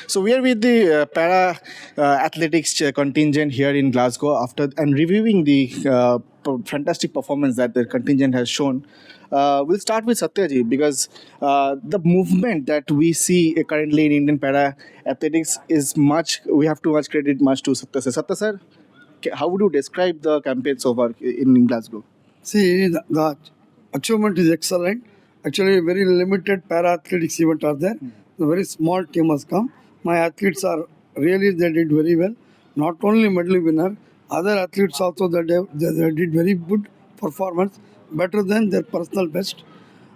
So we are with the para athletics contingent here in Glasgow after and reviewing the fantastic performance that the contingent has shown. We'll start with Satyaji because the movement that we see currently in Indian para athletics is much. We have too much credit much to Satya sir. Satya sir, how would you describe the campaign so far in Glasgow? See, the achievement is excellent. Actually, very limited para athletics event are there. A very small team has come. My athletes are really, they did very well. Not only medal winner, other athletes also they did very good performance, better than their personal best.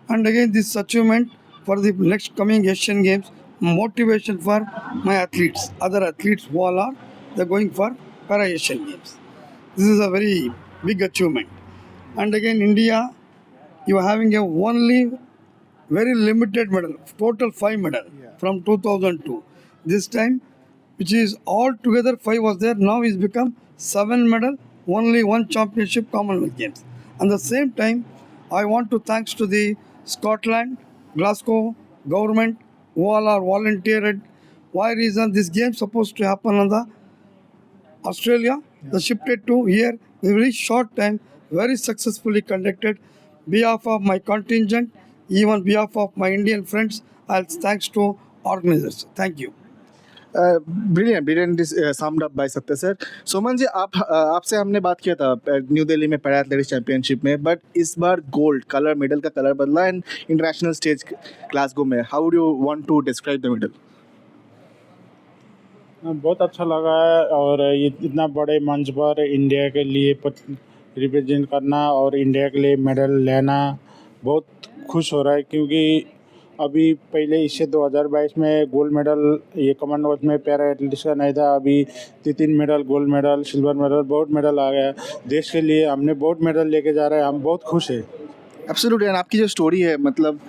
And again, this achievement for the next coming Asian Games, motivation for my athletes, other athletes who all are, they're going for para Asian Games. This is a very big achievement. And again, India, you are having a only very limited medal, total 5 medal from 2002. This time, which is all together 5 was there, now is become 7 medal, only 1 championship Commonwealth Games. And the same time, I want to thanks to the Scotland, Glasgow government, who all are volunteered. Why reason this game supposed to happen on the Australia, they shifted to here in a very short time, very successfully conducted. Behalf of my contingent, even behalf of my Indian friends, I'll thanks to organizers. Thank you. Brilliant is summed up by Satya sir. Soman ji, आपसे हमने बात किया था न्यू दिल्ली में para athletics championship में, but इस बार gold colour medal का कलर बदला एंड इंटरनेशनल स्टेज ग्लासगो में. How would you want to describe the medal? बहुत अच्छा लगा है और ये इतना बड़े मंच पर इंडिया के लिए रिप्रेजेंट करना और इंडिया के लिए मेडल लेना बहुत खुश हो रहा है, क्योंकि अभी पहले इससे 2022 में गोल्ड मेडल ये कॉमनवेल्थ में पैरा एथलेटिक्स का नहीं था. अभी 3 medal, gold medal, silver medal, बहुत मेडल आ गया. देश के लिए हमने बहुत मेडल लेके जा रहे हैं, हम बहुत खुश हैं. एब्सोल्युटली. एंड आपकी जो स्टोरी है, मतलब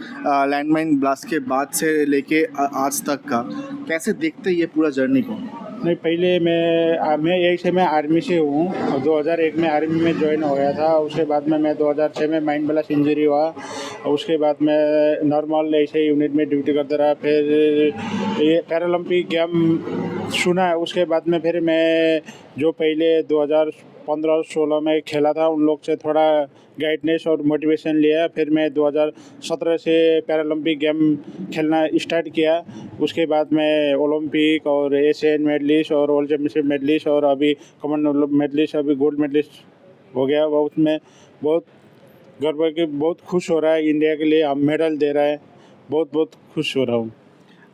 लैंडमाइन ब्लास्ट के बाद से लेके आज तक का, कैसे देखते हैं ये पूरा जर्नी को? नहीं, पहले मैं यही से मैं आर्मी से हूँ और 2001 में आर्मी में ज्वाइन हो गया था. उसके बाद में मैं 2006 में माइंड ब्लास्ट इंजरी हुआ और उसके बाद मैं नॉर्मल ऐसे यूनिट में ड्यूटी करता रहा. फिर ये पैरालंपिक गेम सुना है, उसके बाद में फिर मैं जो पहले 2015-16 में खेला था उन लोग से थोड़ा गाइडनेस और मोटिवेशन लिया. फिर मैं 2017 से पैरालंपिक गेम खेलना स्टार्ट किया. उसके बाद मैं ओलंपिक और एशियन मेडलिस्ट और वर्ल्ड चैम्पियनशिप मेडलिस्ट और अभी कॉमनवेल्थ मेडलिस्ट, अभी गोल्ड मेडलिस्ट हो गया. बहुत में बहुत गर्व है कि बहुत खुश हो रहा है. इंडिया के लिए हम मेडल दे रहे हैं, बहुत बहुत खुश हो रहा हूँ.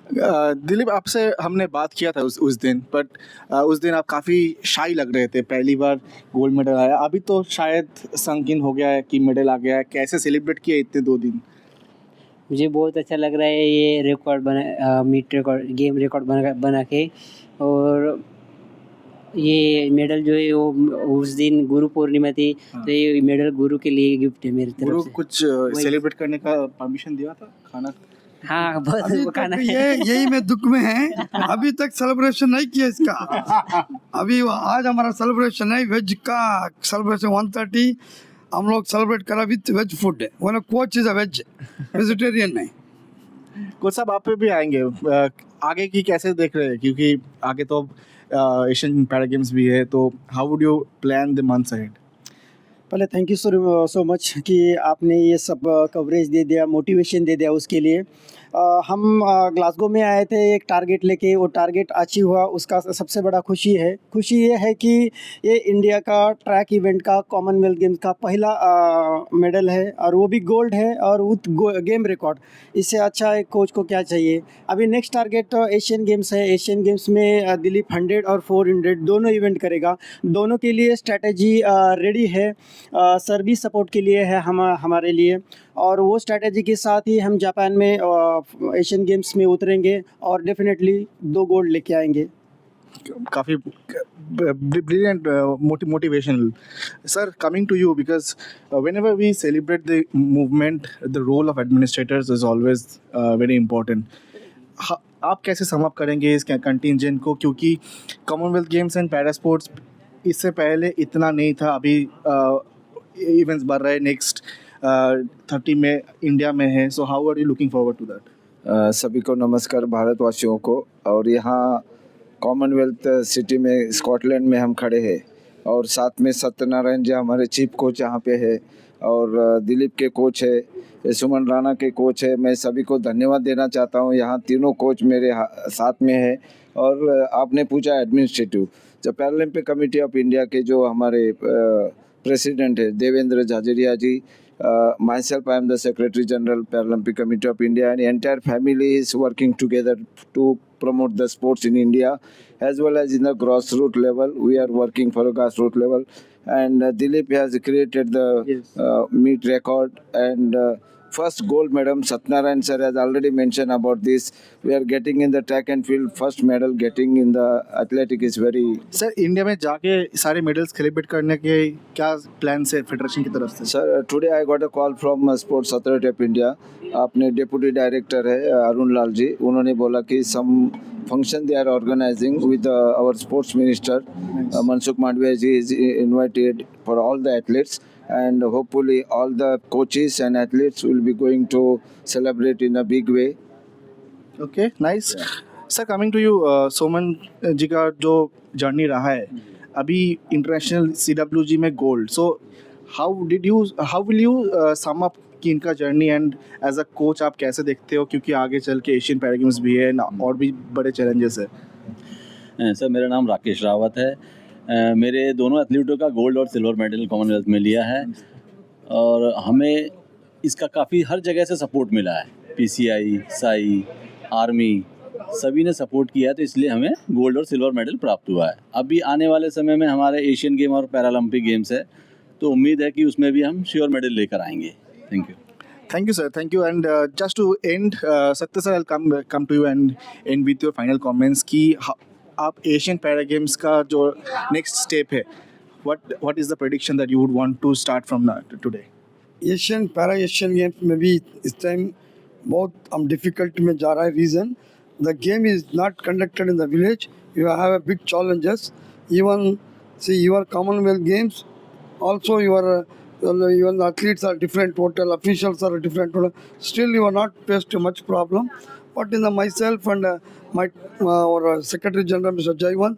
दिलीप, आपसे हमने बात किया था उस दिन, बट उस दिन आप काफ़ी शाई लग रहे थे. पहली बार गोल्ड मेडल आया, अभी तो शायद संकीन हो गया है कि मेडल आ गया है. कैसे सेलिब्रेट किया इतने 2 दिन? मुझे बहुत अच्छा लग रहा है ये रिकॉर्ड बना, मीट रिकॉर्ड, गेम रिकॉर्ड बना के. और ये मेडल जो है वो उस दिन गुरु पूर्णिमा थी, तो ये मेडल गुरु के लिए गिफ्ट है मेरी तरफ से. कुछ सेलिब्रेट करने का परमिशन दिया था? खाना? हाँ, बहुत अभी खाना तक है. यही मैं दुख में है, अभी तक सेलिब्रेशन नहीं किया इसका. अभी आज हमारा सेलिब्रेशन है वेज का सेलिब्रेशन 1:30 हम लोग सेलिब्रेट करा with veg food. One coach is a veg, vegetarian नहीं. कोच साहब, आप पे भी आएंगे. आगे की कैसे देख रहे हैं, क्योंकि आगे तो एशियन पैरा गेम्स भी है, तो how would you plan the months ahead? पहले थैंक यू सो मच कि आपने ये सब कवरेज दे दिया, मोटिवेशन दे दिया. उसके लिए हम ग्लासगो में आए थे एक टारगेट लेके, वो टारगेट अचीव हुआ, उसका सबसे बड़ा खुशी है. खुशी ये है कि ये इंडिया का ट्रैक इवेंट का कॉमनवेल्थ गेम्स का पहला मेडल है और वो भी गोल्ड है और विथ गेम रिकॉर्ड. इससे अच्छा एक कोच को क्या चाहिए. अभी नेक्स्ट टारगेट एशियन गेम्स है. एशियन गेम्स में दिलीप 100 और 400 दोनों इवेंट करेगा. दोनों के लिए स्ट्रैटेजी रेडी है. सर भी सपोर्ट के लिए है हमारे लिए, और वो स्ट्रैटेजी के साथ ही हम जापान में एशियन गेम्स में उतरेंगे और डेफिनेटली 2 गोल्ड लेके आएंगे. काफ़ी brilliant motivational. Sir, coming to you, because whenever we celebrate the movement, the role of administrators is always very important. आप कैसे सम अप करेंगे इस कंटिंजेंट को, क्योंकि Commonwealth games and para sports इससे पहले इतना नहीं था. अभी इवेंट्स बढ़ रहे हैं, नेक्स्ट 30 में इंडिया में है. So how are you looking forward to that? सभी को नमस्कार भारतवासियों को। और यहाँ कॉमनवेल्थ सिटी में स्कॉटलैंड में हम खड़े हैं और साथ में सत्यनारायण जी हमारे चीफ कोच यहाँ पे है और दिलीप के कोच है, सुमन राणा के कोच है। मैं सभी को धन्यवाद देना चाहता हूँ। यहाँ तीनों कोच मेरे साथ में है। और आपने पूछा एडमिनिस्ट्रेटिव, जो पैरालंपिक कमेटी ऑफ इंडिया के जो हमारे प्रेसिडेंट है देवेंद्र झाझड़िया जी, myself I am the Secretary General Paralympic Committee of India, and entire family is working together to promote the sports in India as well as in the grassroots level. We are working for a grassroots level, and Dilip has created the meet record and first gold medal. Satnarayan sir has already mentioned about this. We are getting in the track and field first medal, getting in the athletic is very. Sir India में जाके सारे medals celebrate करने के क्या plan है federation की तरफ से? Sir today I got a call from sports authority of India. अपने डेप्यूटी डायरेक्टर है अरुण लाल जी, उन्होंने बोला कि some function they are organizing with our sports minister Mansukh Mandaviya ji is invited for all the athletes and hopefully all the coaches and athletes will be going to celebrate in a big way. Okay nice. Sir coming to you, Soman ji का जो journey रहा है अभी international CWG में gold, so how will you sum up कि इनका journey and as a coach आप कैसे देखते हो, क्योंकि आगे चल के एशियन पैरा गेम्स भी है और भी बड़े चैलेंजेस है। सर मेरा नाम राकेश रावत है। मेरे दोनों एथलीटों का गोल्ड और सिल्वर मेडल कॉमनवेल्थ में लिया है और हमें इसका काफ़ी हर जगह से सपोर्ट मिला है। PCI, साई, आर्मी सभी ने सपोर्ट किया है, तो इसलिए हमें गोल्ड और सिल्वर मेडल प्राप्त हुआ है। अभी आने वाले समय में हमारे एशियन गेम और पैरालंपिक गेम्स है, तो उम्मीद है कि उसमें भी हम श्योर मेडल लेकर आएंगे। Thank you. Thank you, sir. Thank you. And just to end, Satya sir, I'll come to you and end with your final comments. कि आप एशियन पैरा गेम्स का जो नेक्स्ट स्टेप है, what is the prediction that you would want to start from today? Asian games में भी इस time बहुत हम डिफ़िकल्ट में जा रहा है। Reason the game is not conducted in the village, you have a big challenges. Even see your Commonwealth games also even the athletes are different, hotel officials are different, still you are not faced much problem. But in the myself and my our Secretary General Mr. Jaiwan,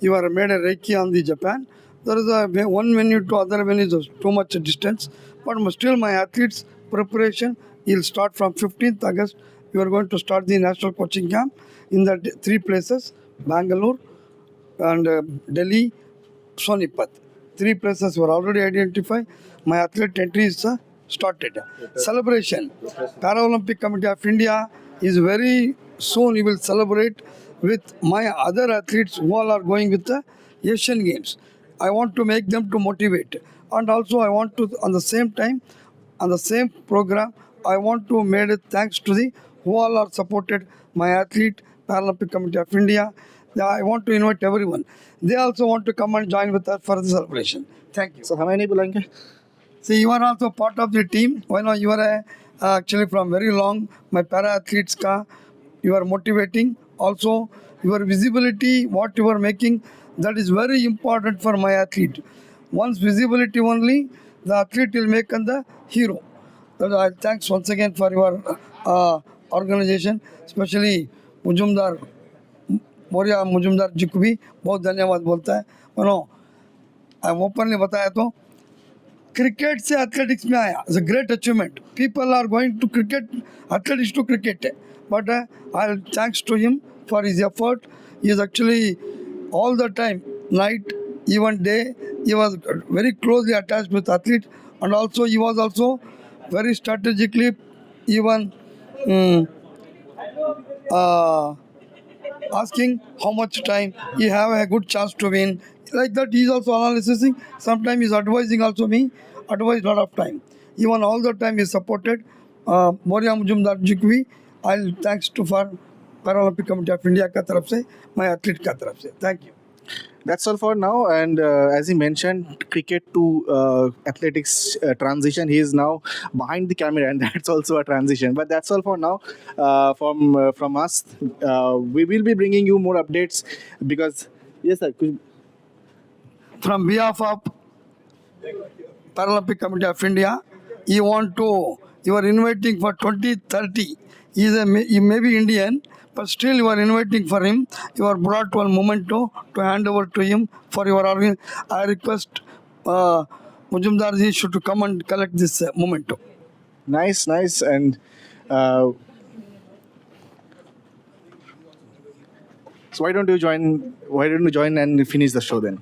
you are made a Reiki on the Japan. There is a one venue to other venue is too much distance, but still my athletes preparation will start from 15th August. You are going to start the national coaching camp in the three places, Bangalore and Delhi, Sonipat. Three places were already identified. My athlete entry is started. Celebration. Paralympic Committee of India is very soon. You will celebrate with my other athletes who all are going with the Asian Games. I want to make them to motivate, and also I want to on the same time, on the same program, I want to make it thanks to the who all are supported my athlete Paralympic Committee of India. I want to invite everyone. They also want to come and join with us for the celebration. Thank you. So हमें नहीं बुलाएंगे? See, you are also part of the team. Why not? You are actually from very long. My para athletes ka, you are motivating. Also, your visibility, what you are making, that is very important for my athlete. Once visibility only, the athlete will make the hero. That I thanks once again for your organization, especially Mujumdar, Moria Mujumdar जी को भी बहुत धन्यवाद बोलता है। आई openly बताया तो cricket से athletics में आया is a great achievement. People are going to cricket, athletics to cricket, but I thanks to him for his effort. He is actually all the time, night, even day, he was very closely attached with athlete, and also he was also very strategically even asking how much time he have a good chance to win. Like that, he is also analyzing. Sometimes he is advising also me, advise lot of time. Even all the time he supported Moria Mujumdar ji को भी I'll thanks to for Paralympic Committee of India का तरफ से, my athlete का तरफ से. Thank you. That's all for now. And as he mentioned, cricket to athletics transition, he is now behind the camera, and that's also a transition. But that's all for now from us. We will be bringing you more updates because yes, sir. From behalf of Paralympic Committee of India, you are inviting for 2030 he may be Indian, but still you are inviting for him. You are brought one memento to hand over to him for your organ. I request Mujumdar ji should to come and collect this memento. Nice, nice. And so why don't you join and finish the show then?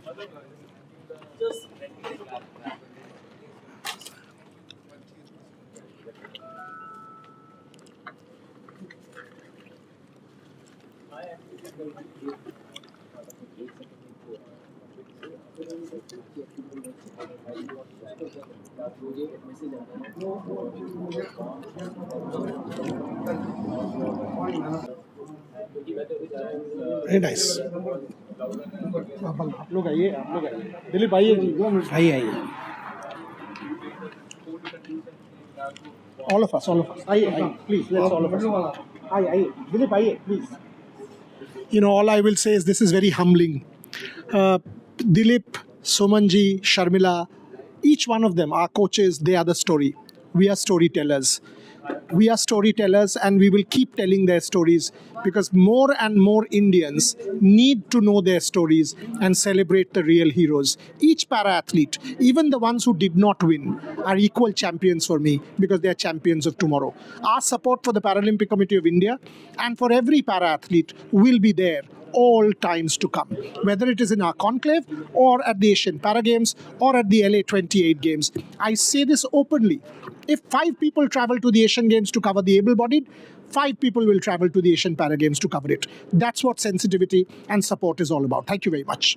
Very nice. आप लोग आइए, दिलीप आइए जी, 2 minute आइए। All of us आइए please, let's all of us आइए दिलीप आइए please. You know, all I will say is this is very humbling. Dilip, Sumanji, Sharmila, each one of them are coaches, they are the story. We are storytellers. We are storytellers and we will keep telling their stories because more and more Indians need to know their stories and celebrate the real heroes. Each para-athlete, even the ones who did not win, are equal champions for me because they are champions of tomorrow. Our support for the Paralympic Committee of India and for every para-athlete will be there all times to come, whether it is in our conclave or at the Asian Para Games or at the LA 28 Games. I say this openly. If 5 people travel to the Asian Games to cover the able-bodied, 5 people will travel to the Asian Para Games to cover it. That's what sensitivity and support is all about. Thank you very much.